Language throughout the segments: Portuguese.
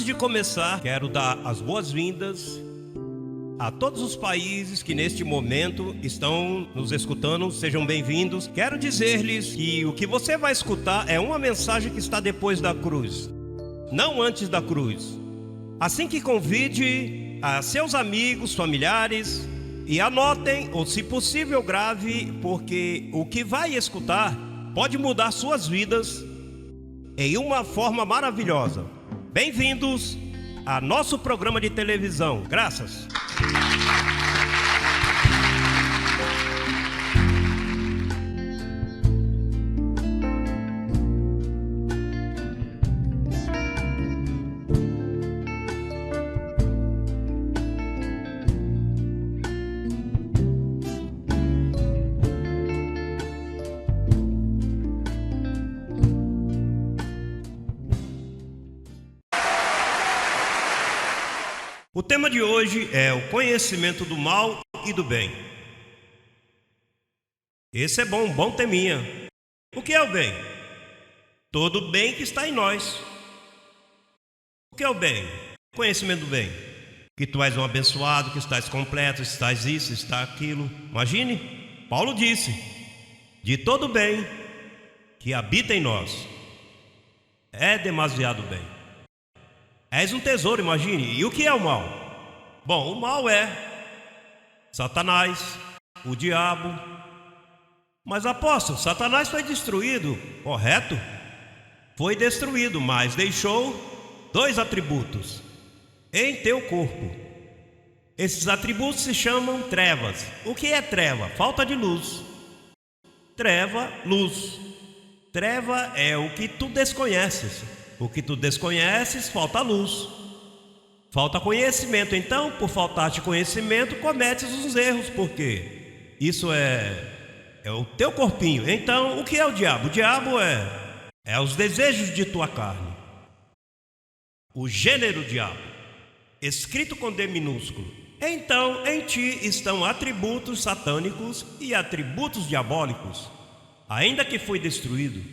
Antes de começar, quero dar as boas-vindas a todos os países que neste momento estão nos escutando. Sejam bem-vindos. Quero dizer-lhes que o que você vai escutar é uma mensagem que está depois da cruz, não antes da cruz. Assim que convide a seus amigos, familiares e anotem, ou se possível grave, porque o que vai escutar pode mudar suas vidas em uma forma maravilhosa. Bem-vindos a nosso programa de televisão. Graças. O tema de hoje é o conhecimento do mal e do bem. Esse é bom teminha. O que é o bem? Todo o bem que está em nós. O que é o bem? Conhecimento do bem. Que tu és um abençoado, que estás completo, estás isso, está aquilo. Imagine, Paulo disse, de todo o bem que habita em nós. É demasiado bem. És um tesouro, imagine. E o que é o mal? Bom, o mal é Satanás, o diabo. Mas apóstolo, Satanás foi destruído, correto? Foi destruído, mas deixou dois atributos em teu corpo. Esses atributos se chamam trevas. O que é treva? Falta de luz. Treva, luz. Treva é o que tu desconheces. O que tu desconheces, falta luz, falta conhecimento. Então, por faltar de conhecimento, cometes os erros, porque isso é o teu corpinho. Então, o que é o diabo? O diabo é os desejos de tua carne. O gênero diabo, escrito com D minúsculo. Então, em ti estão atributos satânicos e atributos diabólicos. Ainda que foi destruído,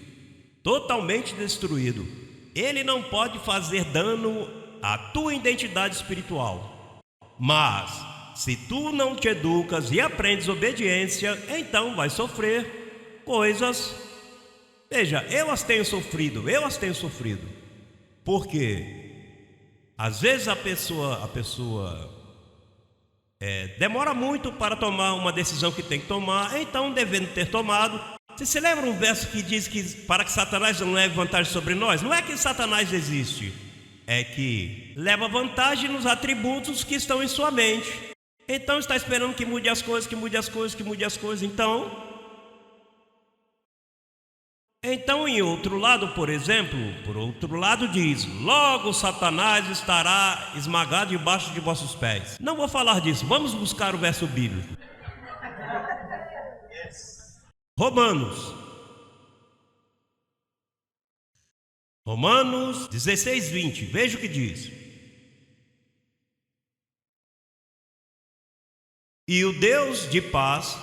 totalmente destruído, ele não pode fazer dano à tua identidade espiritual. Mas, se tu não te educas e aprendes obediência, então vai sofrer coisas. Veja, eu as tenho sofrido. Porque às vezes a pessoa demora muito para tomar uma decisão que tem que tomar, então devendo ter tomado. Você se lembra um verso que diz que para que Satanás não leve vantagem sobre nós? Não é que Satanás existe, é que leva vantagem nos atributos que estão em sua mente. Então está esperando que mude as coisas, Então em outro lado, por exemplo, diz: logo Satanás estará esmagado debaixo de vossos pés. Não vou falar disso, vamos buscar o verso bíblico. Romanos 16:20, veja o que diz. E o Deus de paz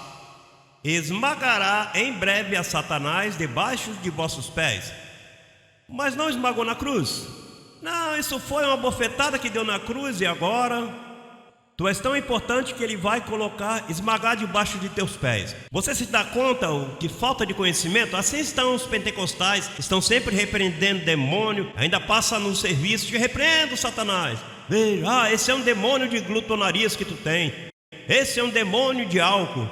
esmagará em breve a Satanás debaixo de vossos pés. Mas não esmagou na cruz. Não, isso foi uma bofetada que deu na cruz e agora tu és tão importante que ele vai esmagar debaixo de teus pés. Você se dá conta que falta de conhecimento? Assim estão os pentecostais, estão sempre repreendendo demônio. Ainda passa no serviço, te repreendo, Satanás. Veja, esse é um demônio de glutonarias que tu tem. Esse é um demônio de álcool.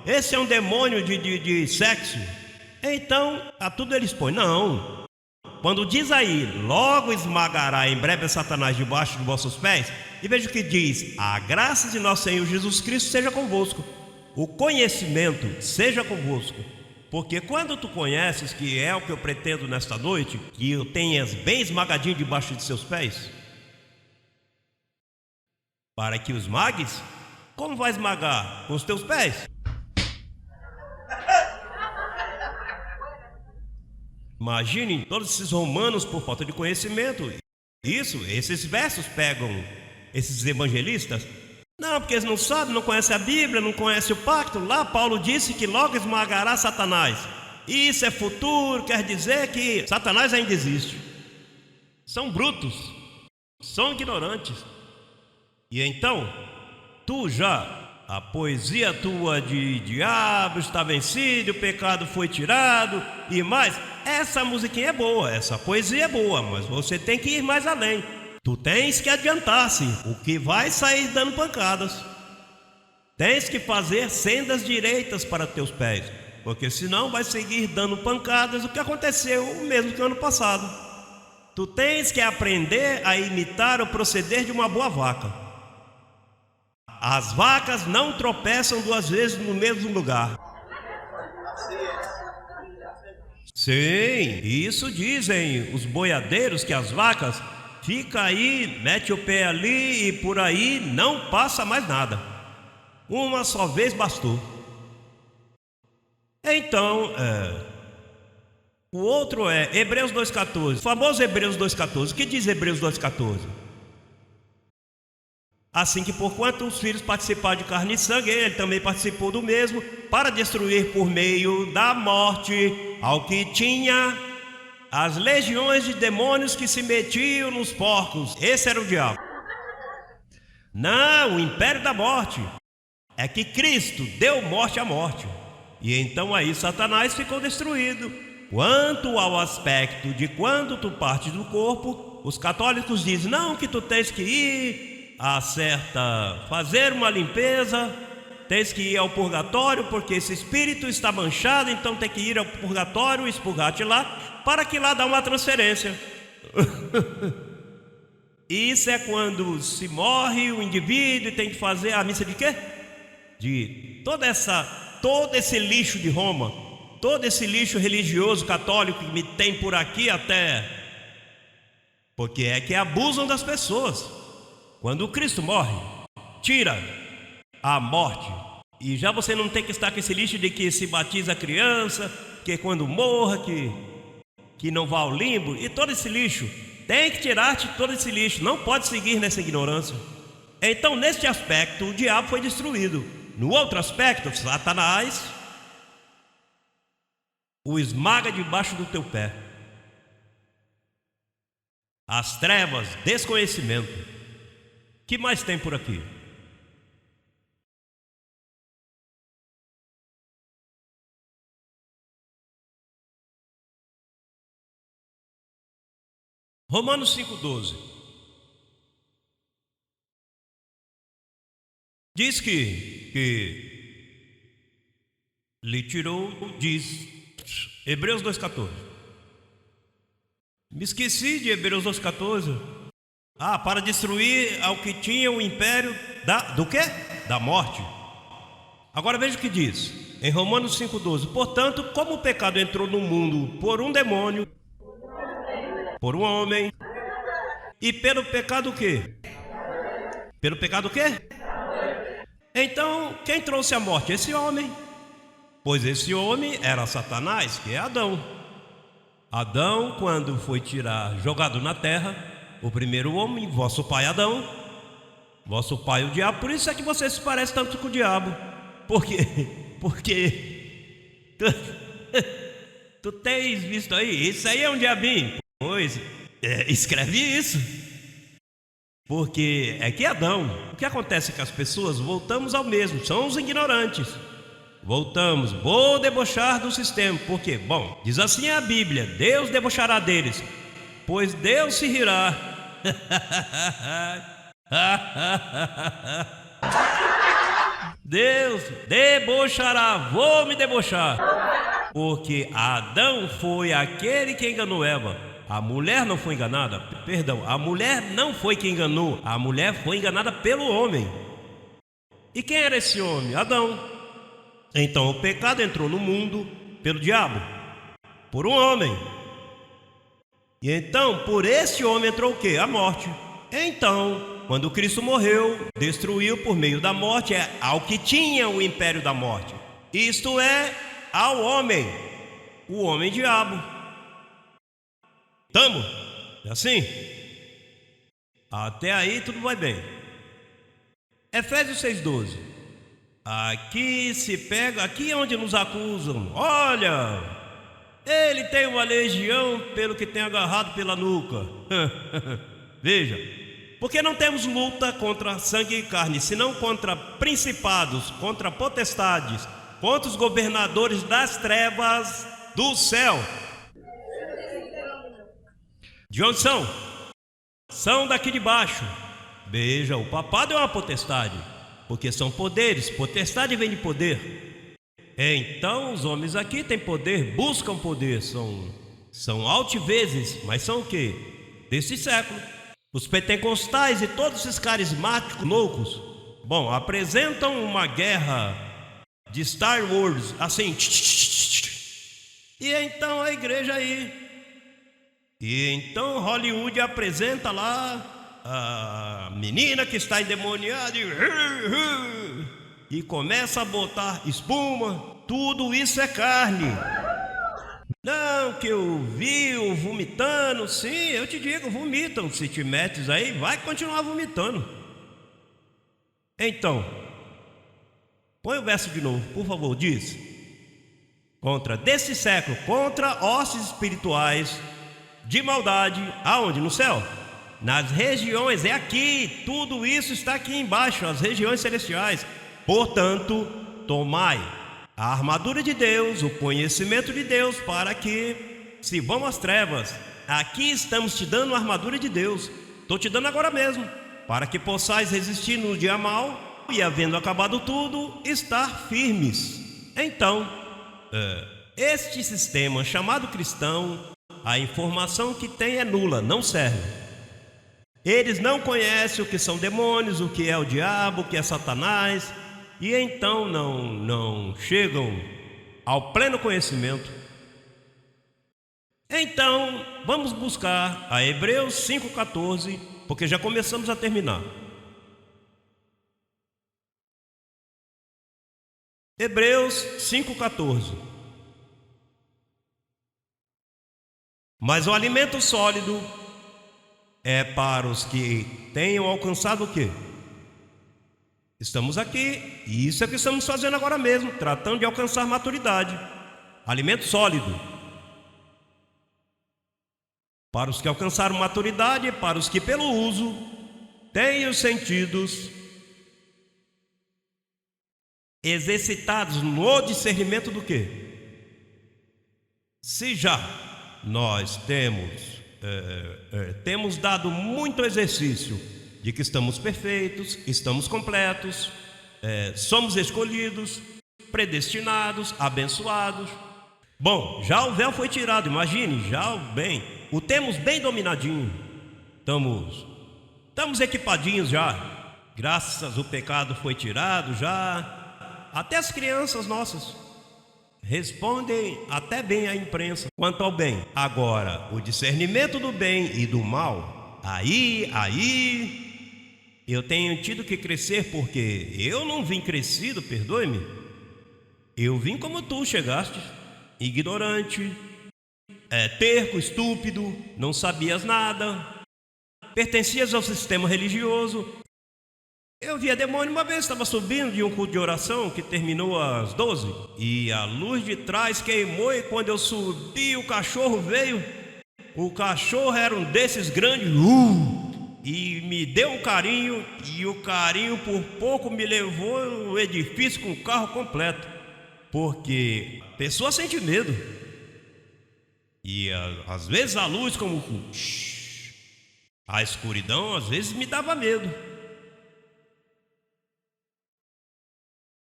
Esse é um demônio de sexo. Então, a tudo eles põem. Não. Quando diz aí, logo esmagará em breve Satanás debaixo de vossos pés, e veja o que diz: a graça de nosso Senhor Jesus Cristo seja convosco, o conhecimento seja convosco. Porque quando tu conheces, que é o que eu pretendo nesta noite, que eu tenhas bem esmagadinho debaixo de seus pés, para que o esmagues, como vai esmagar? Com os teus pés? Imagine todos esses romanos por falta de conhecimento. Esses versos pegam esses evangelistas. Não, porque eles não sabem, não conhecem a Bíblia, não conhecem o pacto. Lá Paulo disse que logo esmagará Satanás. Isso é futuro, quer dizer que Satanás ainda existe. São brutos. são ignorantes. E então, a poesia tua de diabo está vencido, o pecado foi tirado e mais. Essa musiquinha é boa, essa poesia é boa, mas você tem que ir mais além. Tu tens que adiantar-se, o que vai sair dando pancadas. Tens que fazer sendas direitas para teus pés, porque senão vai seguir dando pancadas, o que aconteceu o mesmo que o ano passado. Tu tens que aprender a imitar o proceder de uma boa vaca. As vacas não tropeçam 2 vezes no mesmo lugar. Sim, isso dizem os boiadeiros, que as vacas ficam aí, mete o pé ali e por aí não passa mais nada. Uma só vez bastou. Então, o outro é Hebreus 2,14. O famoso Hebreus 2,14. O que diz Hebreus 2,14? Assim que porquanto os filhos participaram de carne e sangue, ele também participou do mesmo, para destruir por meio da morte ao que tinha as legiões de demônios que se metiam nos porcos. Esse era o diabo. Não, o império da morte. É que Cristo deu morte à morte. E então aí Satanás ficou destruído. Quanto ao aspecto de quando tu partes do corpo, os católicos dizem, não, que tu tens que ir fazer uma limpeza, tens que ir ao purgatório, porque esse espírito está manchado, então tem que ir ao purgatório, expurgar-te lá, para que lá dá uma transferência. Isso é quando se morre o indivíduo e tem que fazer a missa de quê? De todo esse lixo de Roma, todo esse lixo religioso católico que me tem por aqui até, porque é que abusam das pessoas. Quando o Cristo morre, tira a morte, e já você não tem que estar com esse lixo de que se batiza a criança, que quando morra, que não vá ao limbo, e todo esse lixo, tem que tirar-te todo esse lixo, não pode seguir nessa ignorância. Então, neste aspecto, o diabo foi destruído. No outro aspecto, Satanás o esmaga debaixo do teu pé. As trevas, desconhecimento. Que mais tem por aqui? Romanos 5,12 diz que lhe tirou, diz Hebreus 2,14. Me esqueci de Hebreus 2,14. Para destruir ao que tinha o império do quê? Da morte. Agora veja o que diz em Romanos 5,12. Portanto, como o pecado entrou no mundo por um demônio, por um homem, e pelo pecado o quê? Pelo pecado o quê? Então, quem trouxe a morte? Esse homem. Pois esse homem era Satanás, que é Adão. Adão, quando foi jogado na terra, o primeiro homem, vosso pai Adão, vosso pai o diabo. Por isso é que você se parece tanto com o diabo. Por quê? Porque tu tens visto aí, isso aí é um diabinho. Pois, escreve isso. Porque é que Adão, o que acontece com as pessoas, voltamos ao mesmo, são os ignorantes. Voltamos, vou debochar do sistema, porque, bom, diz assim a Bíblia, Deus debochará deles, pois Deus se rirá. Deus debochará, vou me debochar, porque Adão foi aquele que enganou Eva. A mulher não foi enganada, a mulher não foi quem enganou, a mulher foi enganada pelo homem. E quem era esse homem? Adão. Então o pecado entrou no mundo pelo diabo, por um homem. E então por esse homem entrou o quê? A morte. Então, quando Cristo morreu, destruiu por meio da morte ao que tinha o império da morte, isto é, ao homem, o homem diabo. Estamos? É assim? Até aí tudo vai bem. Efésios 6,12. Aqui se pega, aqui é onde nos acusam. Olha, ele tem uma legião pelo que tem agarrado pela nuca. Veja, Porque não temos luta contra sangue e carne, senão contra principados, contra potestades, contra os governadores das trevas do céu. De onde são? São daqui de baixo. Veja, o papado é uma potestade, porque são poderes, potestade vem de poder. Então os homens aqui têm poder, buscam poder, são altivezes, mas são o quê? Desse século. Os pentecostais e todos esses carismáticos loucos, bom, apresentam uma guerra de Star Wars, assim, e então a igreja aí, e então Hollywood apresenta lá a menina que está endemoniada e começa a botar espuma. Tudo isso é carne. Não, que eu vi vomitando. Sim, eu te digo, vomitam. Se te metes aí, vai continuar vomitando. Então, põe o verso de novo, por favor. Diz: contra desse século, contra hostes espirituais de maldade. Aonde? No céu? Nas regiões, é aqui. Tudo isso está aqui embaixo, as regiões celestiais. Portanto, tomai a armadura de Deus, o conhecimento de Deus, para que se vão às trevas. Aqui estamos te dando a armadura de Deus. Estou te dando agora mesmo, para que possais resistir no dia mau e, havendo acabado tudo, estar firmes. Então, este sistema chamado cristão, a informação que tem é nula, não serve. Eles não conhecem o que são demônios, o que é o diabo, o que é Satanás, e então não chegam ao pleno conhecimento. Então, vamos buscar a Hebreus 5,14, porque já começamos a terminar. Hebreus 5,14. Mas o alimento sólido é para os que tenham alcançado o quê? Estamos aqui, e isso é o que estamos fazendo agora mesmo, tratando de alcançar maturidade. Alimento sólido. Para os que alcançaram maturidade, para os que pelo uso têm os sentidos exercitados no discernimento do quê? Se já nós temos dado muito exercício de que estamos perfeitos, estamos completos, somos escolhidos, predestinados, abençoados. Bom, já o véu foi tirado, imagine, já o temos bem dominadinho. Estamos equipadinhos já. Graças ao pecado foi tirado já. Até as crianças nossas respondem até bem à imprensa quanto ao bem. Agora, o discernimento do bem e do mal, aí eu tenho tido que crescer, porque eu não vim crescido, perdoe-me. Eu vim como tu chegaste, ignorante, terco, estúpido, não sabias nada, pertencias ao sistema religioso. Eu via demônio uma vez, estava subindo de um culto de oração que terminou às 12, e a luz de trás queimou, e quando eu subi, o cachorro veio. O cachorro era um desses grandes, e me deu um carinho, e o carinho por pouco me levou no edifício com o carro completo, porque a pessoa sente medo, e às vezes a luz, como a escuridão, às vezes me dava medo.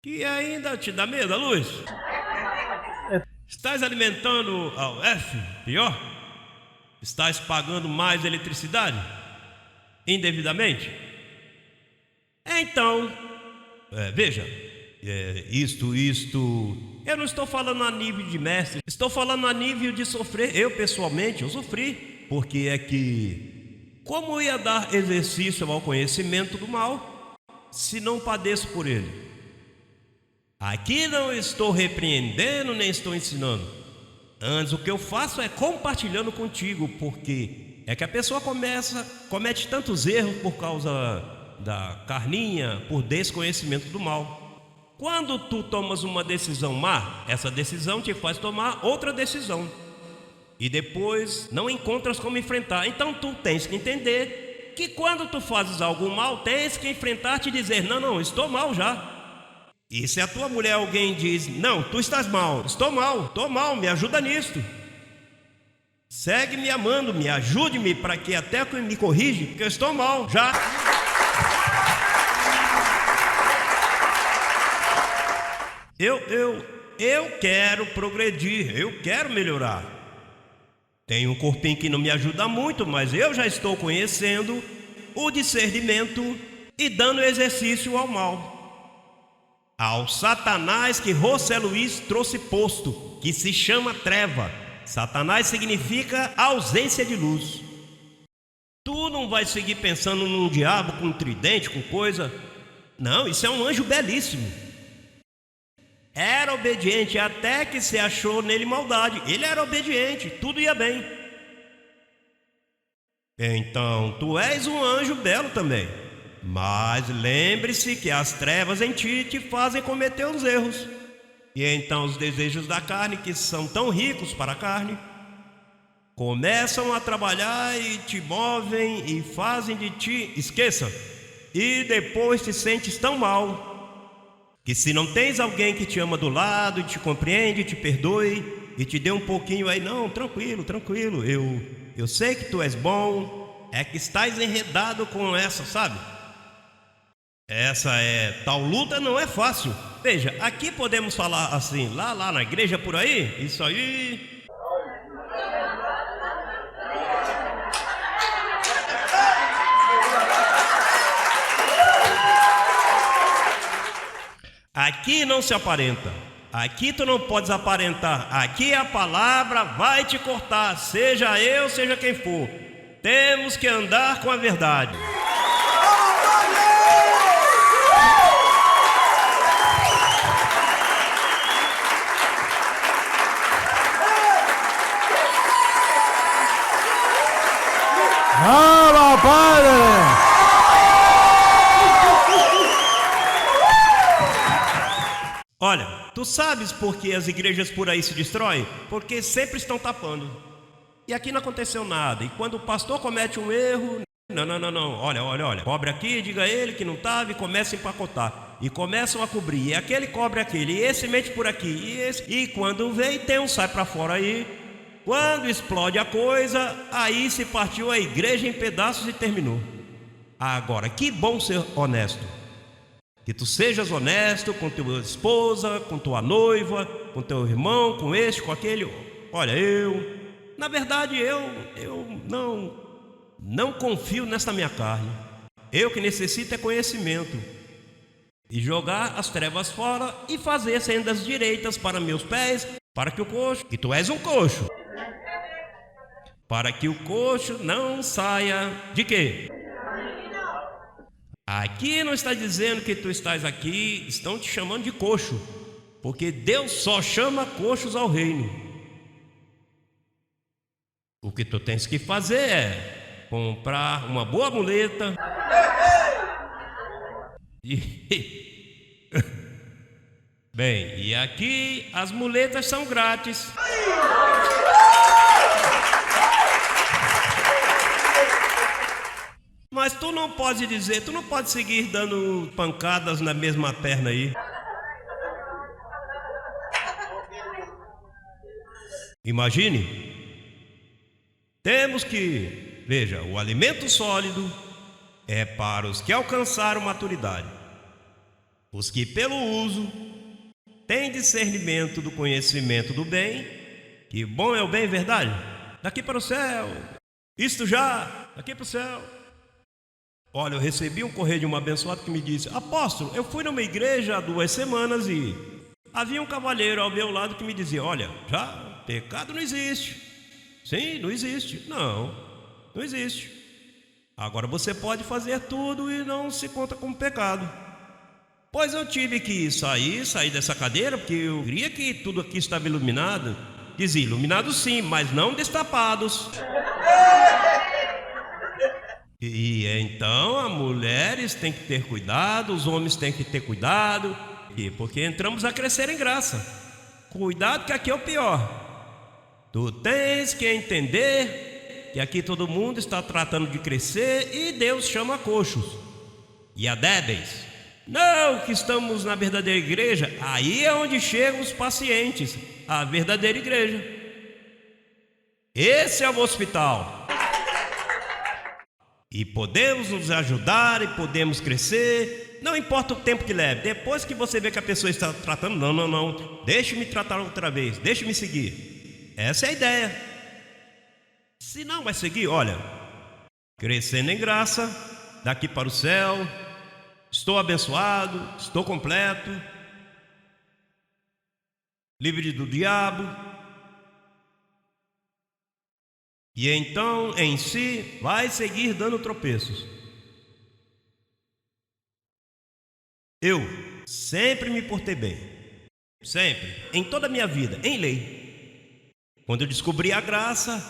E ainda te dá medo a luz? Estás alimentando ao F, pior? Estás pagando mais eletricidade indevidamente? Então, veja, isto, eu não estou falando a nível de mestre, estou falando a nível de sofrer. Eu pessoalmente, eu sofri, porque como ia dar exercício ao conhecimento do mal, se não padeço por ele? Aqui não estou repreendendo, nem estou ensinando. Antes, o que eu faço é compartilhando contigo, porque é que a pessoa comete tantos erros por causa da carninha, por desconhecimento do mal. Quando tu tomas uma decisão má, essa decisão te faz tomar outra decisão, e depois não encontras como enfrentar. Então tu tens que entender que quando tu fazes algum mal, tens que enfrentar-te e dizer, não, estou mal já. E se a tua mulher alguém diz, não, tu estás mal, estou mal, me ajuda nisto. Segue me amando, me ajude-me para que até que me corrija, porque eu estou mal já. Eu quero progredir, eu quero melhorar. Tenho um corpinho que não me ajuda muito, mas eu já estou conhecendo o discernimento e dando exercício ao mal. Ao Satanás que José Luiz trouxe posto, que se chama treva. Satanás significa ausência de luz. Tu não vai seguir pensando num diabo com um tridente, com coisa. Não, isso é um anjo belíssimo. Era obediente até que se achou nele maldade. Ele era obediente, tudo ia bem. Então, tu és um anjo belo também. Mas lembre-se que as trevas em ti te fazem cometer os erros. E então os desejos da carne, que são tão ricos para a carne, começam a trabalhar e te movem e fazem de ti, esqueça, e depois te sentes tão mal, que se não tens alguém que te ama do lado, e te compreende, te perdoe, e te dê um pouquinho aí, não, tranquilo, eu sei que tu és bom, é que estás enredado com essa, sabe? Tal luta não é fácil. Veja, aqui podemos falar assim, lá na igreja por aí, isso aí. Aqui não se aparenta. Aqui tu não podes aparentar. Aqui a palavra vai te cortar, seja eu, seja quem for. Temos que andar com a verdade. ¡Bravo, Padre! Olha, tu sabes por que as igrejas por aí se destroem? Porque sempre estão tapando. E aqui não aconteceu nada. E quando o pastor comete um erro, não, olha, cobre aqui, diga a ele que não estava e começa a empacotar. E começam a cobrir. E aquele cobre aquele, e esse mete por aqui, e esse. E quando vem, tem um sai para fora aí. Quando explode a coisa, aí se partiu a igreja em pedaços e terminou. Agora, que bom ser honesto. Que tu sejas honesto com tua esposa, com tua noiva, com teu irmão, com este, com aquele. Olha, na verdade, eu não confio nessa minha carne. Eu que necessito é conhecimento. E jogar as trevas fora e fazer sendas direitas para meus pés, para que o coxo, que tu és um coxo, para que o coxo não saia de quê? Aqui não está dizendo que tu estás aqui, estão te chamando de coxo, porque Deus só chama coxos ao reino. O que tu tens que fazer é comprar uma boa muleta Bem, e aqui as muletas são grátis. Mas tu não pode dizer, tu não pode seguir dando pancadas na mesma perna aí. Imagine. Temos que, veja, o alimento sólido é para os que alcançaram maturidade. Os que pelo uso têm discernimento do conhecimento do bem, que bom é o bem, verdade? Daqui para o céu, isto já, daqui para o céu. Olha, eu recebi um correio de um abençoado que me disse: apóstolo, eu fui numa igreja há 2 semanas e havia um cavalheiro ao meu lado que me dizia: olha, já, pecado não existe. Sim, não existe. Não existe. Agora você pode fazer tudo e não se conta como pecado. Pois eu tive que sair dessa cadeira, porque eu queria que tudo aqui estava iluminado. Dizia, iluminado sim, mas não destapados. E então as mulheres têm que ter cuidado, os homens têm que ter cuidado, porque entramos a crescer em graça. Cuidado que aqui é o pior. Tu tens que entender que aqui todo mundo está tratando de crescer e Deus chama coxos e a débeis. Não, que estamos na verdadeira igreja. Aí é onde chegam os pacientes, a verdadeira igreja. Esse é o hospital. E podemos nos ajudar e podemos crescer. Não importa o tempo que leve. Depois que você vê que a pessoa está tratando, não. Deixe-me tratar outra vez. Deixe-me seguir. Essa é a ideia. Se não vai seguir, olha, crescendo em graça, daqui para o céu, estou abençoado, estou completo, livre do diabo. E então, em si, vai seguir dando tropeços. Eu sempre me portei bem, sempre, em toda a minha vida, em lei. Quando eu descobri a graça,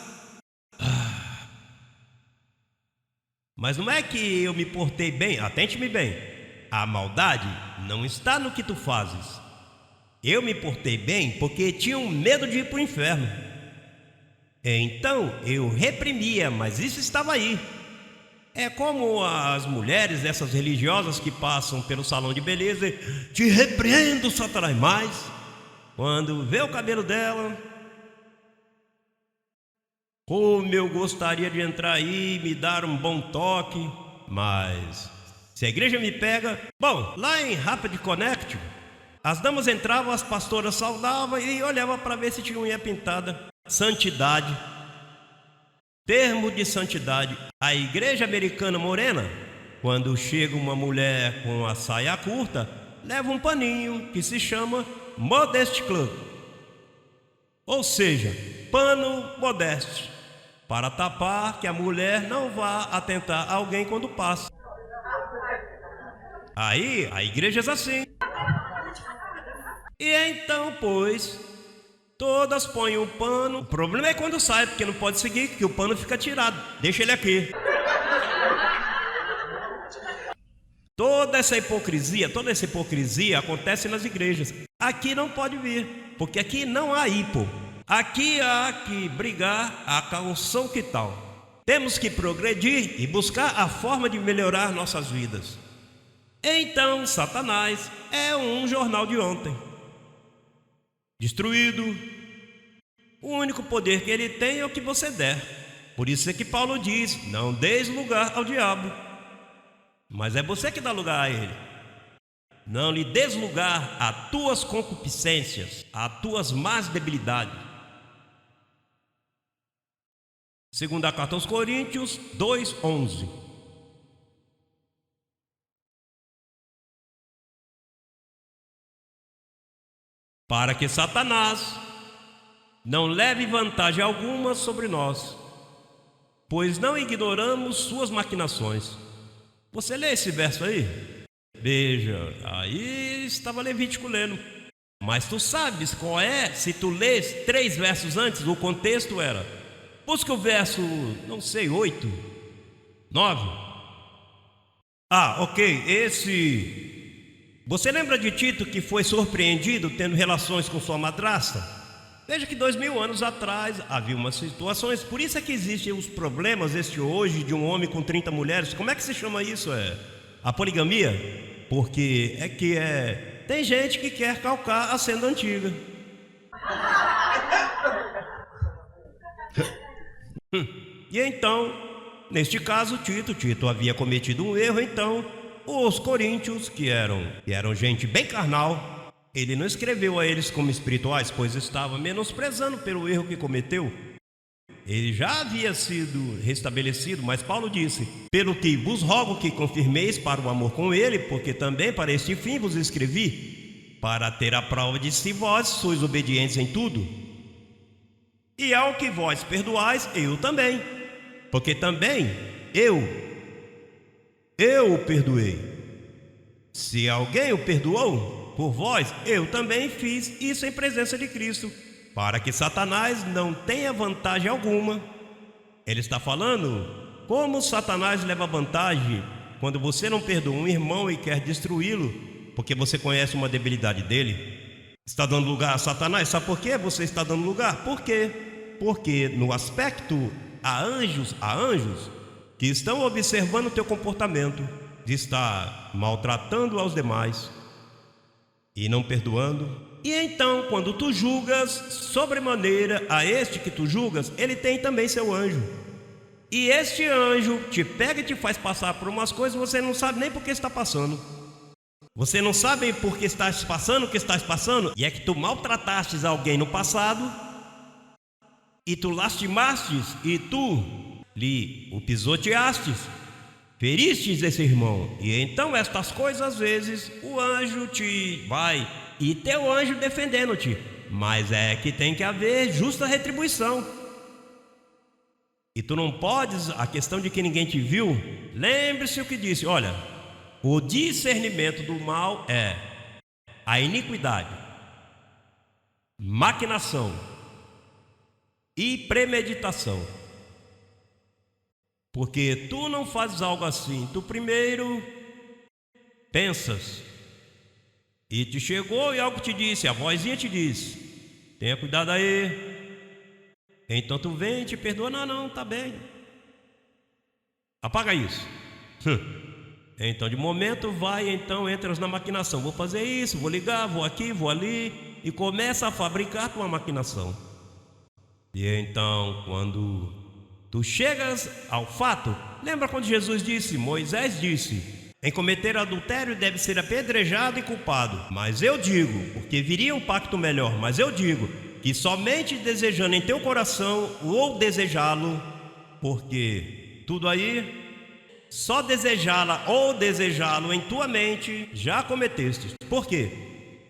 mas não é que eu me portei bem, atente-me bem. A maldade não está no que tu fazes. Eu me portei bem porque tinha um medo de ir para o inferno. Então eu reprimia, mas isso estava aí. É como as mulheres, essas religiosas que passam pelo salão de beleza e te repreendo, Satanás. Mas quando vê o cabelo dela, como eu gostaria de entrar aí e me dar um bom toque, mas se a igreja me pega... Bom, lá em Rapid Connect, as damas entravam, as pastoras saudavam e olhavam para ver se tinha unha pintada. Santidade, termo de santidade. A igreja americana morena, quando chega uma mulher com a saia curta, leva um paninho que se chama Modest Club, ou seja, pano modeste, para tapar que a mulher não vá atentar a alguém quando passa. Aí a igreja é assim. E então, pois, todas põem o pano. O problema é quando sai, porque não pode seguir, que o pano fica tirado. Deixa ele aqui. Toda essa hipocrisia acontece nas igrejas. Aqui não pode vir, porque aqui não há hipo. Aqui há que brigar a calção que tal. Temos que progredir e buscar a forma de melhorar nossas vidas. Então, Satanás é um jornal de ontem. Destruído. O único poder que ele tem é o que você der. Por isso é que Paulo diz: não deis lugar ao diabo. Mas é você que dá lugar a ele. Não lhe des lugar a tuas concupiscências, a tuas más debilidades. Segunda carta aos Coríntios 2:11. Para que Satanás não leve vantagem alguma sobre nós, pois não ignoramos suas maquinações. Você lê esse verso aí? Veja, aí estava Levítico lendo. Mas tu sabes qual é? Se tu lês 3 versos antes, o contexto era: busca o verso, não sei, 8, 9. Ok, esse... Você lembra de Tito que foi surpreendido tendo relações com sua madrasta? Veja que 2000 anos atrás havia umas situações. Por isso é que existem os problemas hoje de um homem com 30 mulheres. Como é que se chama isso? A poligamia? Porque tem gente que quer calcar a senda antiga. E então, neste caso, Tito havia cometido um erro. Então os coríntios, que eram gente bem carnal, ele não escreveu a eles como espirituais, pois estava menosprezando pelo erro que cometeu. Ele já havia sido restabelecido, mas Paulo disse: pelo que vos rogo que confirmeis para o amor com ele, porque também para este fim vos escrevi, para ter a prova de se vós sois obedientes em tudo. E ao que vós perdoais, eu também, porque também eu o perdoei. Se alguém o perdoou por vós, eu também fiz isso em presença de Cristo, para que Satanás não tenha vantagem alguma. Ele está falando como Satanás leva vantagem quando você não perdoa um irmão e quer destruí-lo, porque você conhece uma debilidade dele. Está dando lugar a Satanás. Sabe por quê você está dando lugar? Por quê? Porque no aspecto há anjos que estão observando o teu comportamento de estar maltratando aos demais e não perdoando. E então, quando tu julgas sobremaneira a este que tu julgas, ele tem também seu anjo. E este anjo te pega e te faz passar por umas coisas, você não sabe nem por que está passando. Você não sabe por que estás passando o que estás passando, e é que tu maltratastes alguém no passado, e tu lastimastes, e tu lhe o pisoteastes, feristes esse irmão. E então estas coisas, às vezes, o anjo te vai, e teu anjo defendendo-te. Mas é que tem que haver justa retribuição. E tu não podes, a questão de que ninguém te viu, lembre-se o que disse, olha, o discernimento do mal é a iniquidade, maquinação e premeditação. Porque tu não fazes algo assim, tu primeiro pensas e te chegou e algo te disse, a vozinha te disse, tenha cuidado aí. Então tu vem e te perdoa, não, tá bem, apaga isso. Então de momento vai, então entras na maquinação, vou fazer isso, vou ligar, vou aqui, vou ali, e começa a fabricar tua maquinação. E então quando tu chegas ao fato, lembra quando Jesus disse, Moisés disse, em cometer adultério deve ser apedrejado e culpado. Mas eu digo, porque viria um pacto melhor, mas eu digo que somente desejando em teu coração ou desejá-lo, porque tudo aí, só desejá-la ou desejá-lo em tua mente já cometestes. Por quê?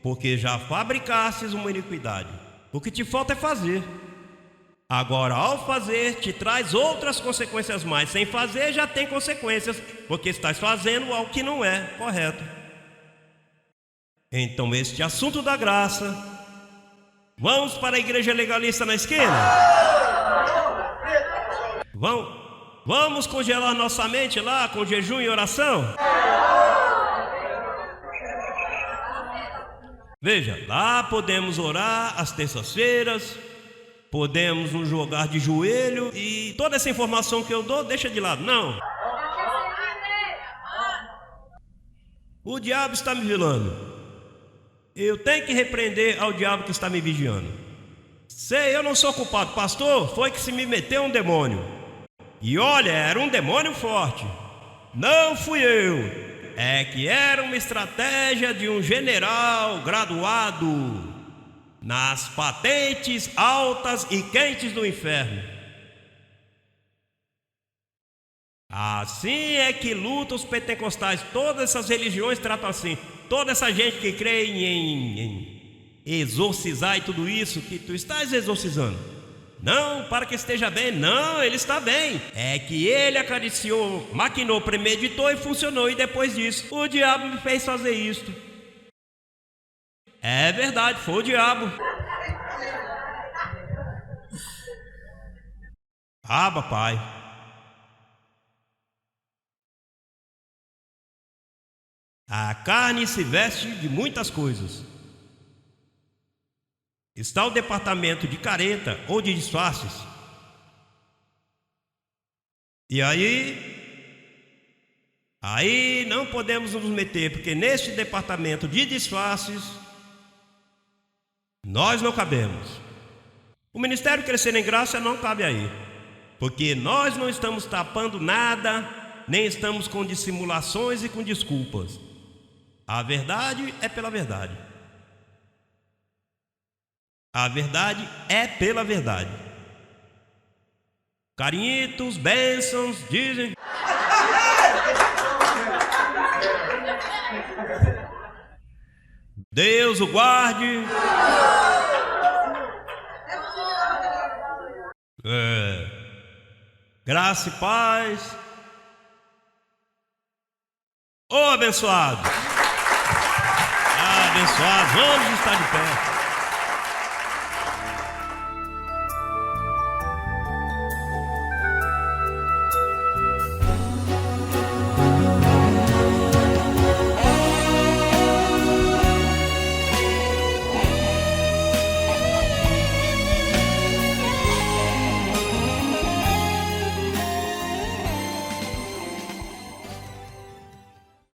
Porque já fabricastes uma iniquidade. O que te falta é fazer. Agora, ao fazer, te traz outras consequências mais. Sem fazer, já tem consequências, porque estás fazendo algo que não é correto. Então, este assunto da graça, vamos para a igreja legalista na esquina? Vamos congelar nossa mente lá com jejum e oração? Veja, lá podemos orar às terças-feiras, podemos nos jogar de joelho, e toda essa informação que eu dou, deixa de lado. Não. O diabo está me vigilando. Eu tenho que repreender ao diabo que está me vigiando. Sei, eu não sou culpado, pastor, foi que se me meteu um demônio. E olha, era um demônio forte. Não fui eu. É que era uma estratégia de um general graduado nas patentes altas e quentes do inferno. Assim é que lutam os pentecostais. Todas essas religiões tratam assim. Toda essa gente que crê em exorcizar e tudo isso, que tu estás exorcizando. Não, para que esteja bem. Não, ele está bem. É que ele acariciou, maquinou, premeditou e funcionou. E depois disso, o diabo me fez fazer isto. É verdade, foi o diabo. Abba, Pai. A carne se veste de muitas coisas. Está o departamento de careta ou de disfarces. E aí não podemos nos meter, porque neste departamento de disfarces nós não cabemos. O ministério Crescer em Graça não cabe aí, porque nós não estamos tapando nada, nem estamos com dissimulações e com desculpas. A verdade é pela verdade. A verdade é pela verdade. Carinhitos, bênçãos, dizem. Deus o guarde. Graça e paz. Ô abençoado. Abençoado, vamos estar de pé.